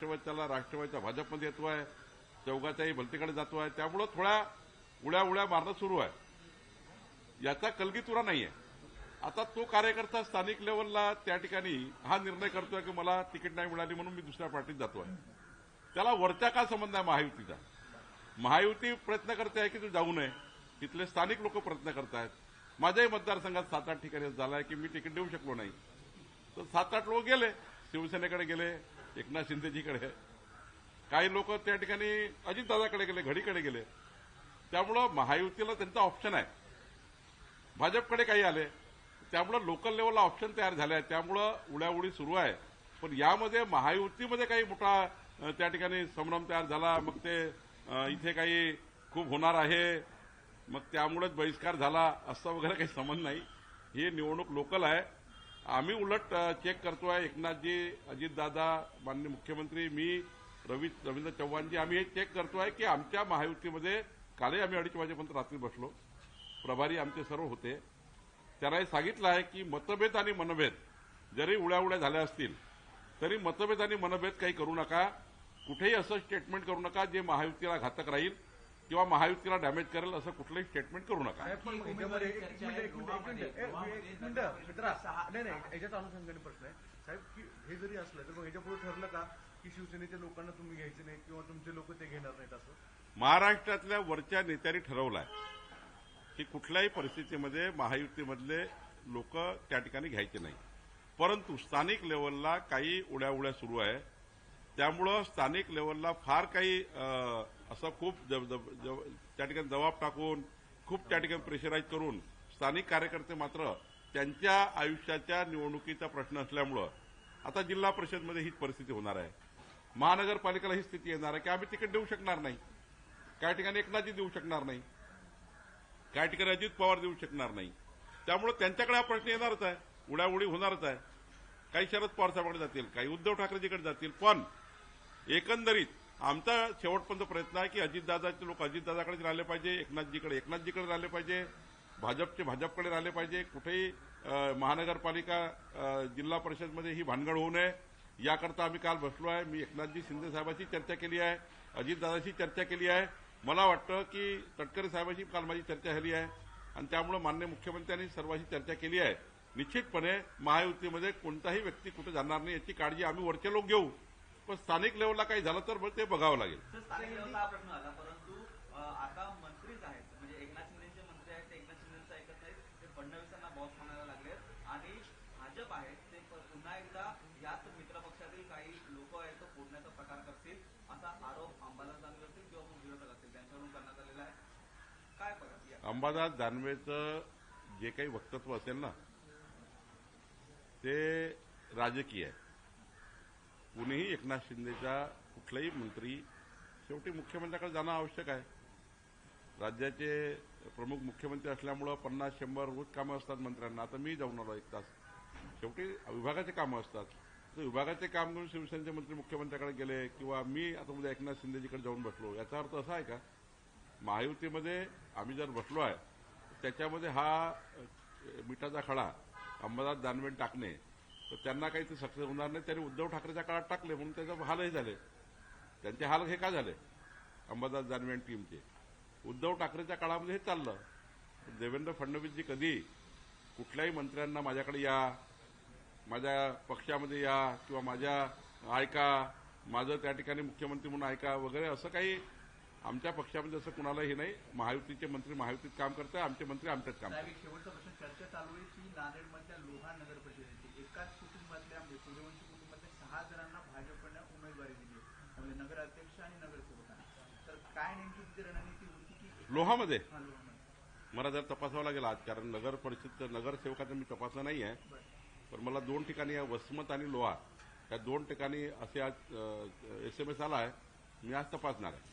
राष्ट्रवादीला राष्ट्रवादीचा भाजपमध्ये येतो आहे, चौघाच्याही भलतीकडे जातो आहे. त्यामुळं थोड्या उड्या मारणं सुरू आहे. याचा कलगीतुरा नाहीये. आता तो कार्यकर्ता स्थानिक लेवलला त्या ठिकाणी हा निर्णय करतोय की मला तिकीट नाही मिळाली म्हणून मी दुसऱ्या पार्टीत जातोय. त्याला वरच्या का संबंध आहे महायुतीचा? महायुती प्रयत्न करते आहे की तू जाऊ नये. तिथले स्थानिक लोक प्रयत्न करतायत. माझ्याही मतदारसंघात 7-8 ठिकाणी झालाय की मी तिकीट देऊ शकलो नाही, तर 7-8 लोक गेले, शिवसेनेकडे गेले, एकनाथ शिंदेजीकडे, काही लोक त्या ठिकाणी अजितदादाकडे गेले, घडीकडे गेले. त्यामुळं महायुतीला त्यांचा ऑप्शन आहे. भाजपकडे काही आले, त्यामुळं लोकल लेवलला ऑप्शन तयार झाले आहे. त्यामुळं उड्याउडी सुरू आहे. पण यामध्ये महायुतीमध्ये काही मोठा त्या ठिकाणी संभ्रम तयार झाला, मग ते इथे काही खूप होणार आहे, मग त्यामुळेच बहिष्कार झाला असं वगैरे काही संबंध नाही. ही निवडणूक लोकल आहे. आम्ही उलट चेक करतोय, एकनाथजी, अजितदादा, माननीय मुख्यमंत्री, मी, रवींद्र चव्हाणजी, आम्ही हे चेक करतोय की आमच्या महायुतीमध्ये कालही आम्ही 2:30 वाजेपर्यंत रात्री बसलो, प्रभारी आमचे सर्व होते. त्यांनाही सांगितलं आहे की मतभेद आणि मनभेद जरी उड्या झाल्या असतील तरी मतभेद आणि मनभेद काही करू नका. कुठेही असं स्टेटमेंट करू नका जे महायुतीला घातक राहील किंवा महायुतीला डॅमेज करेल, असं कुठलंही स्टेटमेंट करू नका. याच्याच अनुषंगाने प्रश्न आहे साहेब, की हे जरी असलं तर मग ह्याच्या पुढे ठरलं का की शिवसेनेच्या लोकांना तुम्ही घ्यायचे नाही किंवा तुमचे लोक ते घेणार नाहीत? असं महाराष्ट्रातल्या वरच्या नेत्यांनी ठरवलं आहे की कुठल्याही परिस्थितीमध्ये महायुतीमधले लोक त्या ठिकाणी घ्यायचे नाही. परंतु स्थानिक लेवलला काही उड्या सुरू आहे. त्यामुळं स्थानिक लेवलला फार काही असं खूप त्या ठिकाणी जबाब टाकून, खूप त्या ठिकाणी प्रेशराईज करून स्थानिक कार्यकर्ते मात्र त्यांच्या आयुष्याच्या निवडणुकीचा प्रश्न असल्यामुळं आता जिल्हा परिषदमध्ये हीच परिस्थिती होणार आहे. महानगरपालिकेला ही स्थिती येणार आहे की आम्ही तिकीट देऊ शकणार नाही. काही ठिकाणी एकनाथजी देऊ शकणार नाही, काही ठिकाणी अजित पवार देऊ शकणार नाही. त्यामुळे त्यांच्याकडे हा प्रश्न येणारच आहे, उड्याउडी होणारच आहे. काही शरद पवार साहेबांकडे जातील, काही उद्धव ठाकरेजीकडे जातील. पण एकंदरीत आमचा शेवटपर्यंत प्रयत्न आहे की अजितदादाचे लोक अजितदादाकडेच राहिले पाहिजे, एकनाथजीकडे राहिले पाहिजे, भाजपकडे राहिले पाहिजे. कुठेही महानगरपालिका जिल्हा परिषदमध्ये ही भानगड होऊ नये याकरता आम्ही काल बसलो आहे. मी एकनाथजी शिंदे साहेबांशी चर्चा केली आहे, अजितदादाशी चर्चा केली आहे. मला वाटतं की तटकरे साहेबांशी काल माझी चर्चा झाली आहे आणि त्यामुळे माननीय मुख्यमंत्र्यांनी सर्वांशी चर्चा केली आहे. निश्चितपणे महायुतीमध्ये कोणताही व्यक्ती कुठे जाणार नाही याची काळजी आम्ही वरचे लोक घेऊ. पण स्थानिक लेवलला काही झालं तर ते बघावं लागेल. स्थानिक लेवलला हा प्रश्न आला, परंतु आता मंत्रीच आहेत, म्हणजे एकनाथ शिंदेचे मंत्री आहेत, ते एकनाथ शिंदेचं ऐकत नाहीत, ते फडणवीसांना बॉस म्हणायला लागलेत आणि भाजप आहेत ते पुन्हा एकदा याच मित्रपक्षातील काही लोक आहेत तो फोडण्याचा प्रकार करतील असा आरोप अंबादास दानवे असतील किंवा मग विरोधक असतील त्यांच्यावरून करण्यात आलेला आहे. काय बघा अंबादास दानवेचं जे काही वक्तव्य असेल ना ते राजकीय आहे. कुणीही एकनाथ शिंदेचा कुठलाही मंत्री शेवटी मुख्यमंत्र्याकडे जाणं आवश्यक आहे. राज्याचे प्रमुख मुख्यमंत्री असल्यामुळं 50-100 रोज कामं असतात मंत्र्यांना. आता मी जाऊन आलो 1 तास. शेवटी विभागाचे कामं असतात. तर विभागाचे काम करून शिवसेनेचे मंत्री मुख्यमंत्र्याकडे गेले किंवा मी आता उद्या एकनाथ शिंदेजीकडे जाऊन बसलो, याचा अर्थ असा आहे का महायुतीमध्ये आम्ही जर बसलो आहे त्याच्यामध्ये हा मिठाचा खडा अंबादास दानवे टाकणे तर त्यांना काही ते सक्सेस होणार नाही. त्यांनी उद्धव ठाकरेच्या काळात टाकले म्हणून त्याचे हालही झाले. त्यांचे हाल हे का झाले अंबादास दानवे आणि टीमचे? उद्धव ठाकरेच्या काळामध्ये हे चाललं. देवेंद्र फडणवीसजी कधी कुठल्याही मंत्र्यांना माझ्याकडे या, माझ्या पक्षामध्ये या किंवा माझ्या ऐका, माझं त्या ठिकाणी मुख्यमंत्री म्हणून ऐका वगैरे असं काही आमच्या पक्षामध्ये असं कुणालाही नाही. महायुतीचे मंत्री महायुतीत काम करतात, आमचे मंत्री आमच्यात काम करतात. शेवटचा प्रश्न, चर्चा चालू आहे की नांदेडमधल्या लोहा नगर परिषदेची एकाच कुटुंबातल्या सूर्यवंशी कुटुंबातल्या 6 जणांना भाजपने उमेदवारी दिली, म्हणजे नगर अध्यक्ष आणि नगरसेवकांना. तर काय नेमकी तिची रणनीती होती की लोहामध्ये मला जर तपासावं लागेल आज, कारण नगर परिषद नगरसेवकाचं मी तपासलं नाही आहे. पण मला 2 ठिकाणी वसमत आणि लोहा या 2 ठिकाणी असे आज SMS आला आहे. मी आज तपासणार आहे.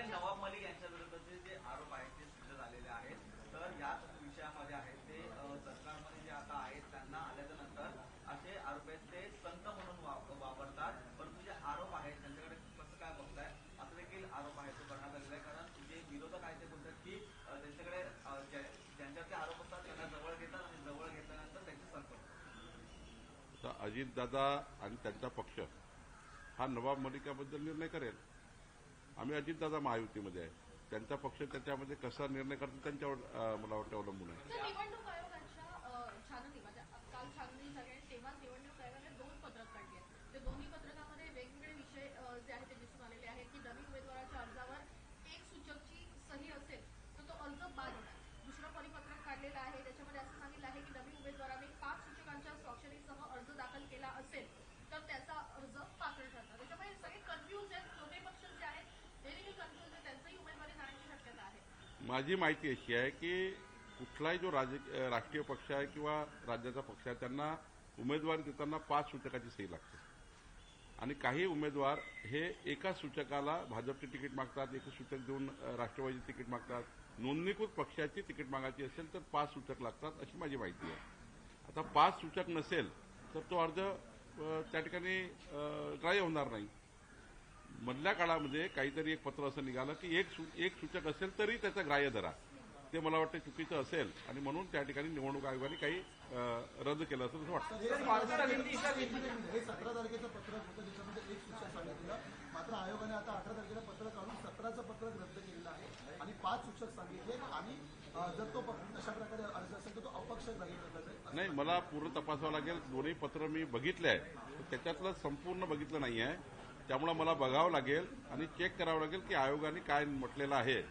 नवाब मलिक यांच्या विरुद्धचे जे आरोप आहेत ते सिद्ध झालेले आहेत, तर याच विषयामध्ये आहेत ते सरकारमध्ये जे आता आहेत त्यांना आल्याच्या नंतर असे आरोप आहेत ते संत म्हणून वापरतात, परंतु जे आरोप आहेत त्यांच्याकडे कसं काय बघताय असं देखील आरोप आहे तो करण्यात आलेला आहे. कारण जे विरोधक आहेत ते बोलतात की त्यांच्याकडे ज्यांच्यावरचे आरोप असतात त्यांना जवळ घेतात आणि जवळ घेतल्यानंतर त्यांचे संत. अजितदादा आणि त्यांचा पक्ष हा नवाब मलिकाबद्दल निर्णय करेल. आम्ही अजितदादा महायुतीमध्ये आहे. त्यांचा पक्ष त्याच्यामध्ये कसा निर्णय करतो त्यांच्यावर मला वाटतं अवलंबून आहे. तर निवडणूक आयोगाच्या छाननी म्हणजे काल छाननी झाली आणि तेव्हा निवडणूक आयोगाने 2 पत्रक काढली आहेत. ते दोन्ही पत्रकामध्ये वेगवेगळे विषय जे आहेत ते दिसून आलेले आहेत की नवीन उमेदवाराच्या अर्जावर एक सूचकची सही असेल तर तो अर्ज बाद होणार. दुसरं परिपत्रक काढलेलं आहे त्याच्यामध्ये असं सांगितलं आहे की नवीन उमेदवाराने 5 सूचकांच्या स्वाक्षरीसह अर्ज दाखल केला असेल तर त्याचा अर्ज पात्र ठरणार. त्याच्यामुळे सगळे कन्फ्यूज आहेत. दोन्ही पक्ष जे आहेत ते देखील कन्फ्यूज आहेत. त्यांचंही उमेदवारी जाण्याची शक्यता आहे. माझी माहिती अशी आहे की कुठलाही जो राष्ट्रीय पक्ष आहे किंवा राज्याचा पक्ष आहे त्यांना उमेदवारी देताना 5 सूचकाची सही लागते आणि काही उमेदवार हे एका सूचकाला भाजपचे तिकीट मागतात, एक सूचक देऊन राष्ट्रवादीचे तिकीट मागतात. नोंदणीकृत पक्षाची तिकीट मागायची असेल तर 5 सूचक लागतात अशी माझी माहिती आहे. आता 5 सूचक नसेल तर तो अर्ज त्या ठिकाणी ग्राह्य होणार नाही. मधल्या काळामध्ये काहीतरी एक पत्र असं निघालं की एक सूचक असेल तरी त्याचा ग्राह्य धरा. ते मला वाटतं चुकीचं असेल आणि म्हणून त्या ठिकाणी निवडणूक आयोगाने काही रद्द केलं असं वाटतं. हे 17 तारखेचं पत्रक होतं ज्याच्यामध्ये एक सूचक सांगितलेलं, मात्र आयोगाने आता 18 तारखेला पत्रक काढून 17चं पत्रक रद्द केलेलं आहे आणि 5 सूचक सांगितले आणि जर तो अशा प्रकारे अर्ज असेल तर तो अपक्ष ग्राह्य धरला जाईल. नाही, मला पूर्ण तपासावं लागेल. दोन्ही पत्र मी बघितले आहे, त्याच्यातलं संपूर्ण बघितलं नाही आहे. त्यामुळे मला बघावं लागेल आणि चेक करावं लागेल की आयोगाने काय म्हटलेलं आहे.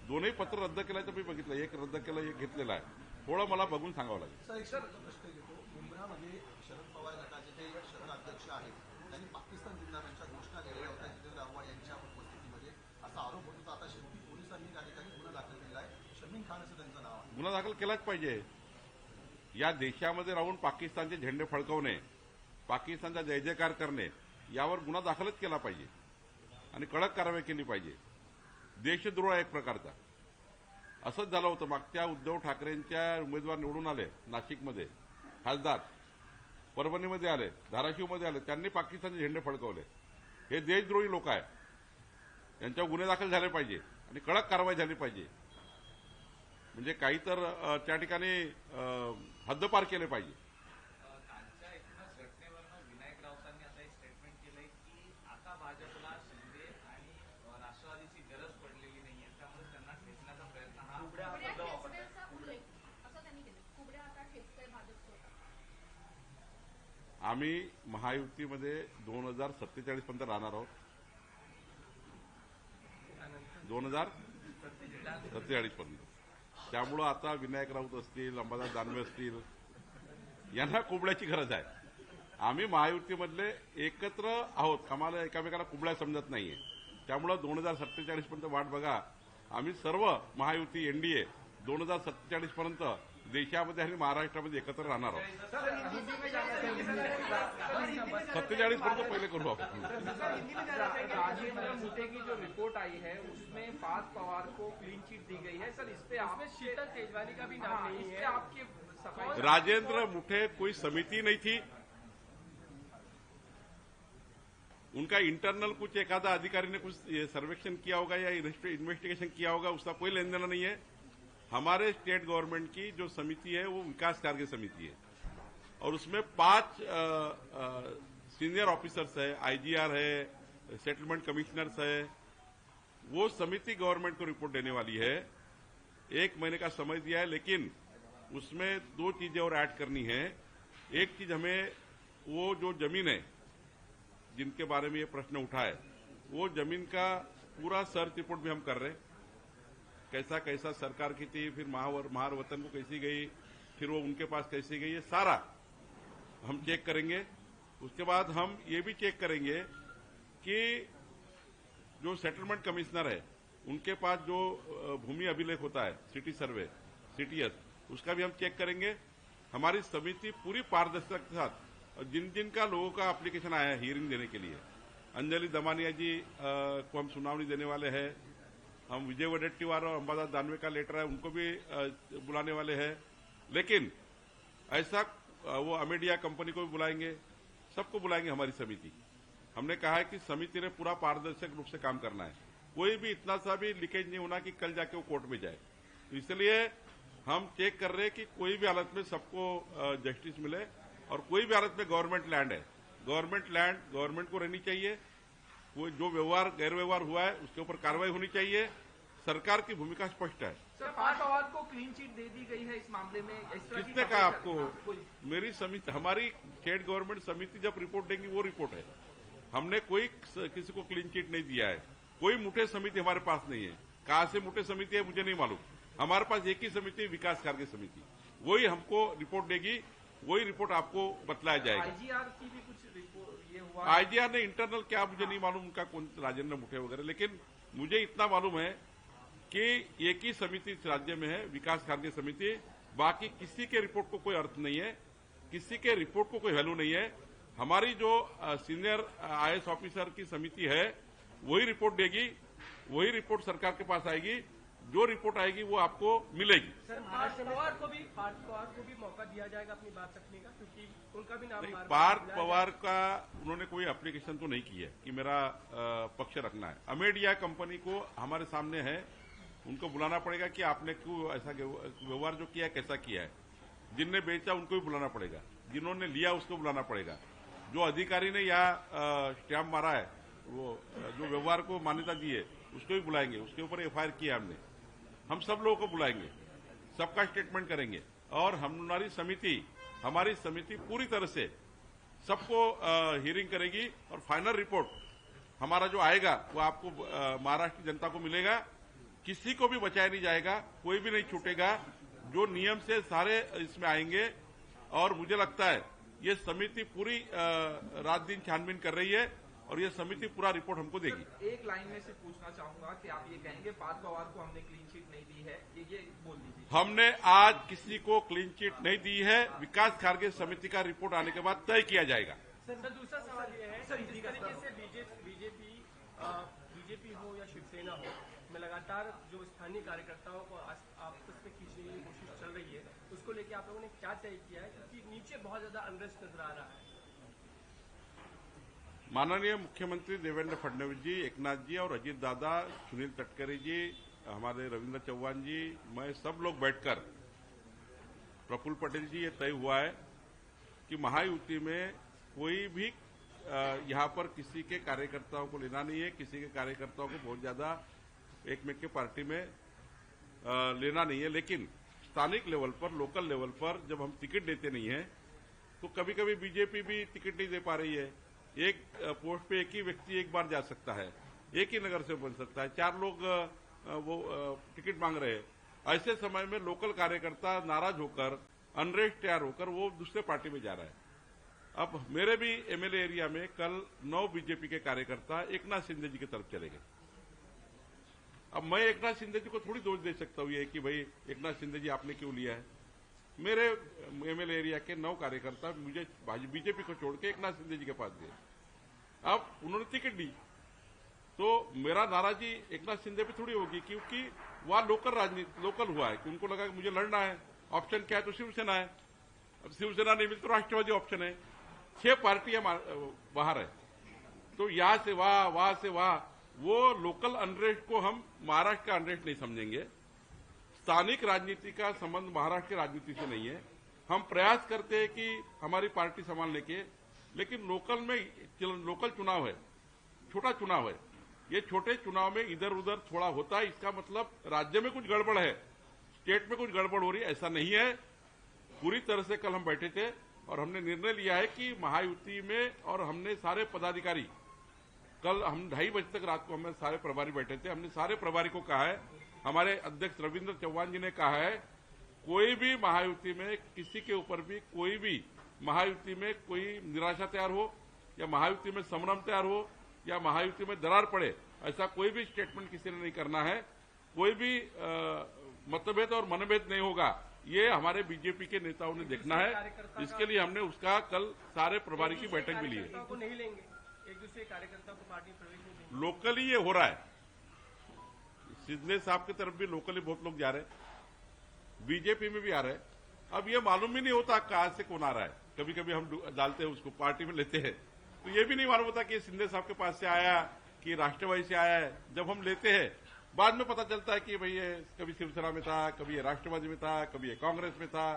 दोन्ही पत्र रद्द केल्याचं मी बघितलं, एक रद्द केलं, एक घेतलेलं आहे. थोडं मला बघून सांगावं लागेल. सर, एक शेवटचा प्रश्न घेतो. मुंबईमध्ये शरद पवार गटाचे जे शहर अध्यक्ष आहेत त्यांनी पाकिस्तान जिंदाबादच्या घोषणा केलेल्या होत्या जितेंद्र आव्हाड यांच्या उपस्थितीमध्ये. असा आरोप होत होता. आता शेवटी पोलिसांनी त्या ठिकाणी गुन्हा दाखल केला आहे. शमीन खान असं त्यांचं नाव आहे. गुन्हा दाखल केलाच पाहिजे. या देशामध्ये राहून पाकिस्तानचे झेंडे फडकवणे, पाकिस्तानचा जय जयकार करणे यावर गुन्हा दाखलच केला पाहिजे आणि कडक कारवाई केली पाहिजे. देशद्रोह एक प्रकारचा. असंच झालं होतं मागच्या उद्धव ठाकरेंच्या उमेदवार निवडून आले नाशिकमध्ये, खासदार परभणीमध्ये आले, धाराशिवमध्ये आले, त्यांनी पाकिस्तानचे झेंडे फडकवले. हे देशद्रोही लोक आहेत. यांच्यावर गुन्हे दाखल झाले पाहिजे आणि कडक कारवाई झाली पाहिजे. म्हणजे काही तर त्या ठिकाणी हद्दपार केले पाहिजे. कालच्या एकूणच घटनेवरनं विनायक राऊतांनी आता एक स्टेटमेंट केलंय की आता भाजपला शिंदे आणि राष्ट्रवादीची गरज पडलेली नाहीये, त्यामुळे त्यांना ठेचण्याचा प्रयत्न हा कुबड्या शब्द वापरतात. ठेचण्याचा उल्लेख असं त्यांनी केलं. कुबड्या आता ठेचतंय भाजप स्वतः. आम्ही महायुतीमध्ये 2047 पर्यंत राहणार आहोत. 2047 पर्यंत. त्यामुळं आता विनायक राऊत असतील, अंबादास दानवे असतील, यांना कुबड्याची गरज आहे. आम्ही महायुतीमधले एकत्र आहोत. आम्हाला एकामेकाला कुबड्या समजत नाहीये. त्यामुळं 2047 पर्यंत वाट बघा. आम्ही सर्व महायुती एनडीए 2047 पर्यंत देशामध्ये आणि महाराष्ट्रामध्ये एकत्र राहणार आहोत. 47 पर्यंत पहिले करू आपण. राजेंद्र मुटे की जो रिपोर्ट आई है उसमें पार्थ पवार को क्लीन चिट दी गई है सर. इस पे आप शीतल केजरीवाल का भी नाम नहीं है. आपकी सफाई. राजेंद्र मुठे कोई समिति नहीं थी. उनका इंटरनल कुछ एखादा अधिकारी ने कुछ सर्वेक्षण किया होगा या इन्वेस्टिगेशन किया होगा, उसका कोई लेन देना नहीं है. हमारे स्टेट गवर्नमेंट की जो समिति है वो विकास कार्य समिति है और उसमें 5 सीनियर ऑफिसर्स है, आईजीआर है, सेटलमेंट कमिश्नर्स है. वो समिति गवर्नमेंट को रिपोर्ट देने वाली है. 1 महीने का समय दिया है, लेकिन उसमें 2 चीजें और ऐड करनी है. एक चीज हमें वो जो जमीन है जिनके बारे में ये प्रश्न उठा है, वो जमीन का पूरा सर्च रिपोर्ट भी हम कर रहे हैं. कैसा कैसा सरकार की थी, फिर महार वतन को कैसी गई, फिर वो उनके पास कैसी गई, ये सारा हम चेक करेंगे. उसके बाद हम ये भी चेक करेंगे कि जो सेटलमेंट कमिश्नर है उनके पास जो भूमि अभिलेख होता है, सिटी सर्वे, सीटीएस, उसका भी हम चेक करेंगे. हमारी समिति पूरी पारदर्शिता के साथ, और जिन जिन का लोगों का एप्लीकेशन आया है हियरिंग देने के लिए, अंजलि दमानिया जी को हम सुनावनी देने वाले हैं. हम विजय वडेट्टीवार और अंबादास दानवे का लेटर है उनको भी बुलाने वाले हैं. लेकिन ऐसा वो अमेडिया कंपनी को भी बुलाएंगे, सबको बुलाएंगे हमारी समिति. हमने कहा है कि समिति ने पूरा पारदर्शक रूप से काम करना है. कोई भी इतना सा भी लीकेज नहीं होना कि कल जाके वो कोर्ट में जाए. तो इसलिए हम चेक कर रहे हैं कि कोई भी हालत में सबको जस्टिस मिले और कोई भी हालत में गवर्नमेंट लैंड है गवर्नमेंट लैंड गवर्नमेंट को रहनी चाहिए। वो जो व्यवहार गैर व्यवहार हुआ है उसके ऊपर कार्रवाई होनी चाहिए। सरकार की भूमिका स्पष्ट है। सर, पार्थ पवार को क्लीन चिट दे दी गई है इस मामले में, इस तरह की किसने कहा आपको? कोई मेरी समिति, हमारी स्टेट गवर्नमेंट समिति जब रिपोर्ट देंगी वो रिपोर्ट है। हमने कोई किसी को क्लीन चिट नहीं दिया है। कोई मुठे समिति हमारे पास नहीं है। कहां से मुठे समिति है मुझे नहीं मालूम। हमारे पास एक ही समिति, विकास कार्य समिति, वही हमको रिपोर्ट देगी, वही रिपोर्ट आपको बतलाया जाएगा। आईजीआर की भी कुछ रिपोर्ट ये हुआ? आईजीआर ने इंटरनल क्या मुझे नहीं मालूम, उनका कौन राजेंद्र मुठे वगैरह, लेकिन मुझे इतना मालूम है कि एक ही समिति इस राज्य में है, विकास कार्य समिति। बाकी किसी के रिपोर्ट को कोई अर्थ नहीं है, किसी के रिपोर्ट को कोई वैल्यू नहीं है। हमारी जो सीनियर आईएएस ऑफिसर की समिति है वही रिपोर्ट देगी, वही रिपोर्ट सरकार के पास आएगी। जो रिपोर्ट आएगी वो आपको मिलेगी। सर, पार्थ पवार को भी मौका दिया जाएगा अपनी बात रखने का, क्योंकि उनका भी नाम पार्थ पवार का उन्होंने कोई एप्लीकेशन तो नहीं की है कि मेरा पक्ष रखना है। अमेडिया कंपनी को हमारे सामने है, उनको बुलाना पड़ेगा कि आपने क्यों ऐसा व्यवहार जो किया है कैसा किया है। जिनने बेचा उनको भी बुलाना पड़ेगा, जिन्होंने लिया उसको बुलाना पड़ेगा। जो अधिकारी ने यहाँ स्टैम्प मारा है, वो जो व्यवहार को मान्यता दी है उसको भी बुलाएंगे। उसके ऊपर एफआईआर किया हमने। हम सब लोगों को बुलाएंगे, सबका स्टेटमेंट करेंगे और हमारी समिति पूरी तरह से सबको हियरिंग करेगी और फाइनल रिपोर्ट हमारा जो आएगा वो आपको महाराष्ट्र की जनता को मिलेगा। किसी को भी बचाया नहीं जाएगा, कोई भी नहीं छूटेगा। जो नियम से सारे इसमें आएंगे और मुझे लगता है ये समिति पूरी रात दिन छानबीन कर रही है और ये समिति पूरा रिपोर्ट हमको देगी। एक लाइन में से पूछना चाहूंगा कि आप ये कहेंगे पार्थ पवार को हमने क्लीन चिट नहीं दी है, ये बोल दीजिए। हमने आज किसी को क्लीन चिट नहीं दी है। विकास कार्य समिति का रिपोर्ट आने के बाद तय किया जाएगा। सर, दूसरा सवाल ये है, सर, जिस तरीके से बीजेपी हो या शिवसेना हो में लगातार जो स्थानीय कार्यकर्ताओं को आपस में खींचने की कोशिश चल रही है, उसको लेकर आप लोगों ने क्या तय किया है? क्योंकि नीचे बहुत ज्यादा अनरेस्ट नजर आ रहा है। माननीय मुख्यमंत्री देवेंद्र फडणवीस जी, एकनाथ जी और अजीत दादा, सुनील तटकरे जी, हमारे रविंद्र चौहान जी, मैं सब लोग बैठकर प्रफुल्ल पटेल जी ये तय हुआ है कि महायुति में कोई भी यहाँ पर किसी के कार्यकर्ताओं को लेना नहीं है। किसी के कार्यकर्ताओं को बहुत ज्यादा एक के पार्टी में लेना नहीं है। लेकिन स्थानिक लेवल पर, लोकल लेवल पर जब हम टिकट देते नहीं है तो कभी कभी बीजेपी भी टिकट नहीं दे पा रही है। एक पोस्ट पे एक ही व्यक्ति एक बार जा सकता है, एक ही नगर से बन सकता है, 4 लोग वो टिकट मांग रहे हैं। ऐसे समय में लोकल कार्यकर्ता नाराज होकर, अनरेस्ट तैयार होकर वो दूसरे पार्टी में जा रहा है। अब मेरे भी एमएलए एरिया में कल 9 बीजेपी के कार्यकर्ता एकनाथ शिंदे जी की तरफ चले गए। अब मैं एकनाथ शिंदे जी को थोड़ी दोष दे सकता हूं ये कि भाई एकनाथ शिंदे जी आपने क्यों लिया है। मेरे एमएलए एरिया के 9 कार्यकर्ता मुझे बीजेपी को छोड़ के एकनाथ शिंदे जी के पास गए। अब उन्होंने टिकट दी तो मेरा नाराजगी एकनाथ शिंदे पे थोड़ी होगी, क्योंकि वहां लोकल हुआ है कि उनको लगा कि मुझे लड़ना है। ऑप्शन क्या है तो शिवसेना है। अब शिवसेना नहीं मिली तो राष्ट्रवादी ऑप्शन है। 6 पार्टियां बाहर है, तो यहां से वहां से वहां, वो लोकल अनरेस्ट को हम महाराष्ट्र का अनरेस्ट नहीं समझेंगे। स्थानिक राजनीति का संबंध महाराष्ट्र की राजनीति से नहीं है। हम प्रयास करते हैं कि हमारी पार्टी संभालने के, लेकिन लोकल चुनाव है, छोटा चुनाव है। ये छोटे चुनाव में इधर उधर थोड़ा होता है। इसका मतलब राज्य में कुछ गड़बड़ है, स्टेट में कुछ गड़बड़ हो रही है, ऐसा नहीं है। पूरी तरह से कल हम बैठे थे और हमने निर्णय लिया है कि महायुति में, और हमने सारे पदाधिकारी, कल हम 2:30 बजे तक रात को हमें सारे प्रभारी बैठे थे, हमने सारे प्रभारी को कहा है, हमारे अध्यक्ष रविंद्र चौहान जी ने कहा है, कोई भी महायुति में किसी के ऊपर भी कोई भी महायुति में कोई निराशा तैयार हो या महायुति में संभ्रम तैयार हो या महायुति में दरार पड़े, ऐसा कोई भी स्टेटमेंट किसी ने नहीं करना है। कोई भी मतभेद और मनभेद नहीं होगा, ये हमारे बीजेपी के नेताओं ने देखना है। इसके लिए हमने उसका कल सारे प्रभारी की बैठक भी ली है। नहीं लेंगे एक दूसरे कार्यकर्ता को पार्टी प्रवेश नहीं देंगे। लोकली ये हो रहा है। शिंदे साहब की तरफ भी लोकली बहुत लोग जा रहे हैं, बीजेपी में भी आ रहे हैं। अब ये मालूम ही नहीं होता कहां से कौन आ रहा है। कभी कभी हम डालते हैं उसको, पार्टी में लेते हैं तो ये भी नहीं मालूम होता कि शिंदे साहब के पास से आया कि राष्ट्रवादी से आया है। जब हम लेते हैं बाद में पता चलता है कि भाई ये कभी शिवसेना में था, कभी ये राष्ट्रवादी में था, कभी ये कांग्रेस में था।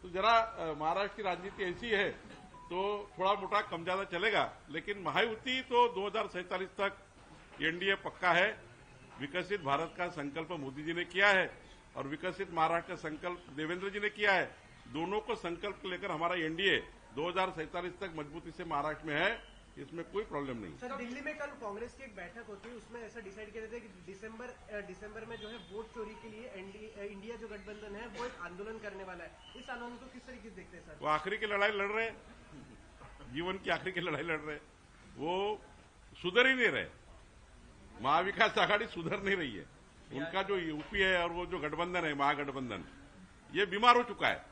तो जरा महाराष्ट्र की राजनीति ऐसी है तो थोड़ा मोटा कम ज्यादा चलेगा, लेकिन महायुति तो 2047 तक एनडीए पक्का है। विकसित भारत का संकल्प मोदी जी ने किया है और विकसित महाराष्ट्र का संकल्प देवेंद्र जी ने किया है। दोनों को संकल्प लेकर हमारा एनडीए 2047 तक मजबूती से महाराष्ट्र में है, इसमें कोई प्रॉब्लम नहीं। सर, दिल्ली में कल कांग्रेस की एक बैठक होती है, उसमें ऐसा डिसाइड किया था कि दिसंबर में जो है वोट चोरी के लिए इंडिया जो गठबंधन है वो एक आंदोलन करने वाला है। इस आंदोलन को किस तरीके से देखते हैं सर? वो आखिरी की लड़ाई लड़ रहे हैं, जीवन की आखिरी की लड़ाई लड़ रहे हैं, वो सुधर ही नहीं रहे। महाविकास आघाड़ी सुधर नहीं रही है। उनका जो यूपी है और वो जो गठबंधन है महागठबंधन, ये बीमार हो चुका है,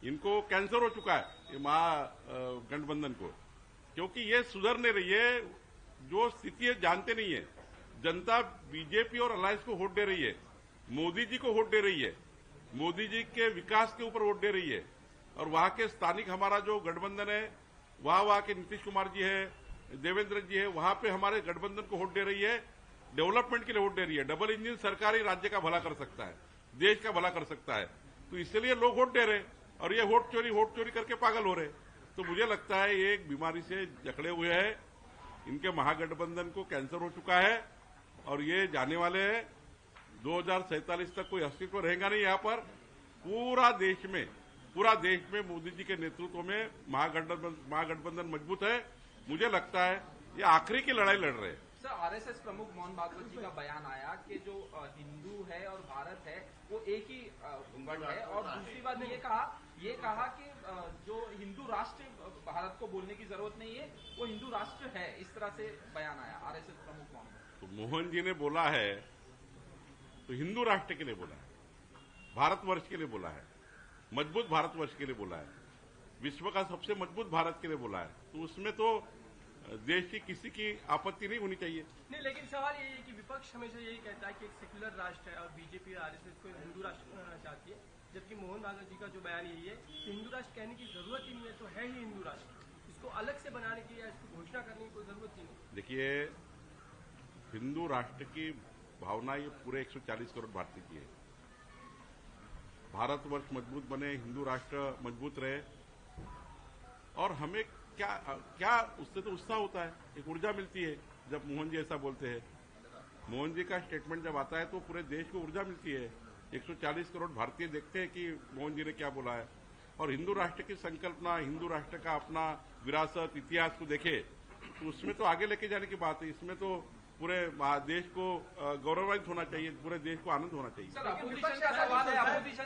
इनको कैंसर हो चुका है ये महागठबंधन को, क्योंकि ये सुधर नहीं रही है। जो स्थिति है जानते नहीं है। जनता बीजेपी और अलायंस को वोट दे रही है, मोदी जी को वोट दे रही है, मोदी जी के विकास के ऊपर वोट दे रही है। और वहां के स्थानिक हमारा जो गठबंधन है, वहां के नीतीश कुमार जी है, देवेंद्र जी है, वहां पे हमारे गठबंधन को वोट दे रही है, डेवलपमेंट के लिए वोट दे रही है। डबल इंजन सरकार ही राज्य का भला कर सकता है, देश का भला कर सकता है, तो इसलिए लोग वोट दे रहे और ये वोट चोरी करके पागल हो रहे। तो मुझे लगता है ये एक बीमारी से जकड़े हुए हैं, इनके महागठबंधन को कैंसर हो चुका है और ये जाने वाले हैं। 2047 तक कोई अस्तित्व रहेगा नहीं। यहाँ पर पूरा देश में मोदी जी के नेतृत्व में महागठबंधन मजबूत है। मुझे लगता है ये आखिरी की लड़ाई लड़ रहे हैं। सर, आरएसएस प्रमुख मोहन भागवत जी का बयान आया कि जो हिंदू है और भारत है वो एक ही गण है, और दूसरी बात ये कहा कि जो हिंदू राष्ट्र भारत को बोलने की जरूरत नहीं है, वो हिंदू राष्ट्र है। इस तरह से बयान आया आरएसएस प्रमुख मोहन। तो मोहन जी ने बोला है तो हिंदू राष्ट्र के लिए बोला है, भारतवर्ष के लिए बोला है, मजबूत भारतवर्ष के लिए बोला है, विश्व का सबसे मजबूत भारत के लिए बोला है। तो उसमें तो देश की किसी की आपत्ति नहीं होनी चाहिए। नहीं, लेकिन सवाल ये है कि विपक्ष हमेशा यही कहता है कि एक सेक्युलर राष्ट्र है और बीजेपी और आरएसएस को हिंदू राष्ट्र बनाना चाहती है, जबकि मोहन भागवत जी का जो बयान यही है कि हिंदू राष्ट्र कहने की जरूरत ही नहीं है, तो है ही हिंदू राष्ट्र, इसको अलग से बनाने की या इसको घोषणा करने की कोई जरूरत ही नहीं। देखिए, हिंदू राष्ट्र की भावना ये पूरे 140 करोड़ भारतीय की है। भारतवर्ष मजबूत बने, हिंदू राष्ट्र मजबूत रहे, और हमें क्या उससे तो उत्साह होता है, एक ऊर्जा मिलती है जब मोहन जी ऐसा बोलते हैं। मोहन जी का स्टेटमेंट जब आता है तो पूरे देश को ऊर्जा मिलती है। 140 करोड़ भारतीय देखते हैं कि मोहन जी ने क्या बोला है। और हिंदू राष्ट्र की संकल्पना, हिंदू राष्ट्र का अपना विरासत, इतिहास को देखे तो उसमें तो आगे लेके जाने की बात है। इसमें तो पूरे देश को गौरवान्वित होना चाहिए, पूरे देश को आनंद होना चाहिए। सर, अपोजिशन का सवाल है, अपोजिशन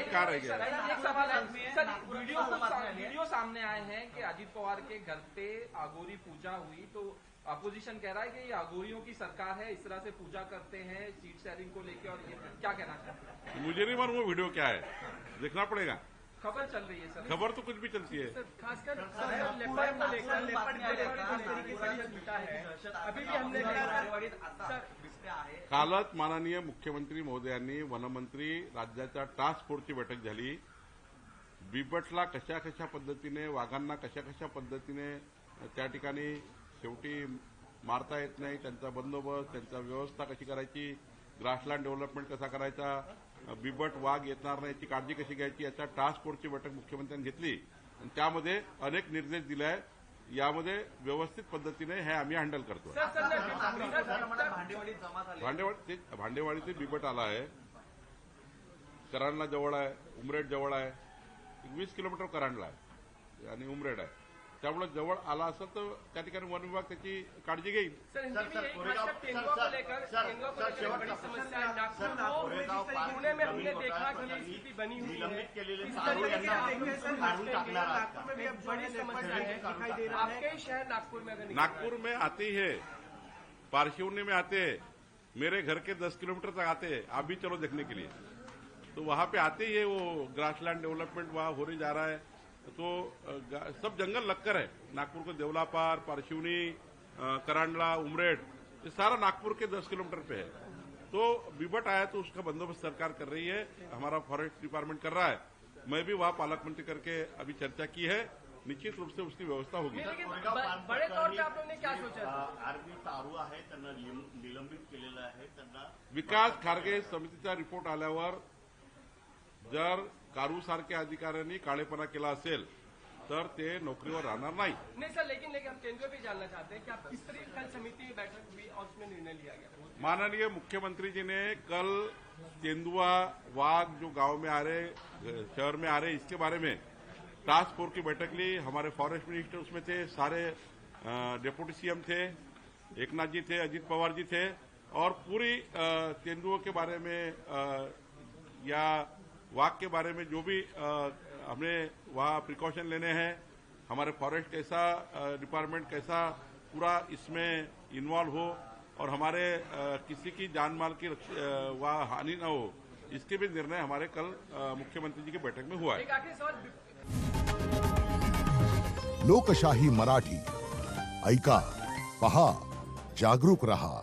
क्या रह गया? एक सवाल है सर, वीडियो सामने आए हैं कि अजीत पवार के घर पे अघोरी पूजा हुई, तो अपोजिशन कह रहा है कि ये अघोरियों की सरकार है, इस तरह से पूजा करते हैं सीट शेयरिंग को लेकर, और ये क्या कहना चाहते हैं? मुझे नहीं मालूम वो वीडियो क्या है, देखना पड़ेगा। खबर चल रही है सर, खबर तो कुछ भी चलती है। खासकर लेपर्ड को लेकर है, अभी भी हमने कालच माननीय मुख्यमंत्री महोदयांनी वनमंत्री राज्याच्या टास्क फोर्सची बैठक झाली। बिबटला कशा कशा पद्धतीने, वाघांना कशा कशा पद्धतीने त्या ठिकाणी शेवटी मारता येत नाही, त्यांचा बंदोबस्त, त्यांचा व्यवस्था कशी करायची, ग्रासलँड डेव्हलपमेंट कसा करायचा, बिबट वाघ येणार नाही याची काळजी कशी घ्यायची, याच्या टास्क फोर्सची बैठक मुख्यमंत्र्यांनी घेतली आणि त्यामध्ये अनेक निर्देश दिले आहेत। यामध्ये व्यवस्थित पद्धतीने हे आम्ही हँडल करतो। भांडेवाडीचे बिबट आला आहे, कराडला जवळ आहे, उमरेड जवळ आहे, 20 किलोमीटर कराडला आहे आणि उमरेड आहे, त्यामुळे जवळ आला असेल तर त्या ठिकाणी वन विभाग त्याची काळजी घेईल। पुणे में हमने देखा कि ये स्थिति बनी हुई है, बड़ी समस्या है, दिखाई दे रहा है। आपके शहर नागपुर में, अगर नागपुर में आती है, पारशिवनी में आते हैं, मेरे घर के 10 किलोमीटर तक आते हैं, आप भी चलो देखने के लिए। तो वहां पे आते ही है, वो ग्रासलैंड डेवलपमेंट वहां हो जा रहा है, तो सब जंगल लगकर है। नागपुर को देवलापार, पारशिवनी, करांडला, उमरेड, ये सारा नागपुर के 10 किलोमीटर पे है। तो बिबट आया तो उसका बंदोबस्त सरकार कर रही है, हमारा फॉरेस्ट डिपार्टमेंट कर रहा है। मैं भी वहां पालक मंत्री करके अभी चर्चा की है, निश्चित रूप से उसकी व्यवस्था होगी। बड़े तौर पे आप लोगों ने क्या सोचा? आरबी तारू आहे, त्यांना निलंबित केलेलं आहे, त्यांना विकास खारगे समितीचा रिपोर्ट आल्यावर जर कारूसारख्या अधिकाऱ्यांनी काळेपणा केला असेल तर ते नोकरीवर राहणार नाही. नहीं सर, लेकिन हम तेंदुआ भी जानना चाहते हैं कि आप किस तरीके कल समिति में बैठक हुई और उसमें निर्णय लिया गया. माननीय मुख्यमंत्री जी ने कल तेंदुआ वाघ जो गांव में आ रहे, शहर में आ रहे, इसके बारे में टास्क फोर्स की बैठक ली. हमारे फॉरेस्ट मिनिस्टर उसमें थे, सारे डिप्टी सीएम थे, एकनाथ जी थे, अजित पवार जी थे और पूरी तेंदुओं के बारे में या वाघ के बारे में जो भी हमें वहाँ प्रिकॉशन लेने हैं, हमारे फॉरेस्ट कैसा डिपार्टमेंट कैसा पूरा इसमें इन्वॉल्व हो और हमारे किसी की जान माल की वहाँ हानि न हो, इसके भी निर्णय हमारे कल मुख्यमंत्री जी की बैठक में हुआ है. एक आखिरी सवाल. लोकशाही मराठी ऐका, पहा, जागरूक रहा.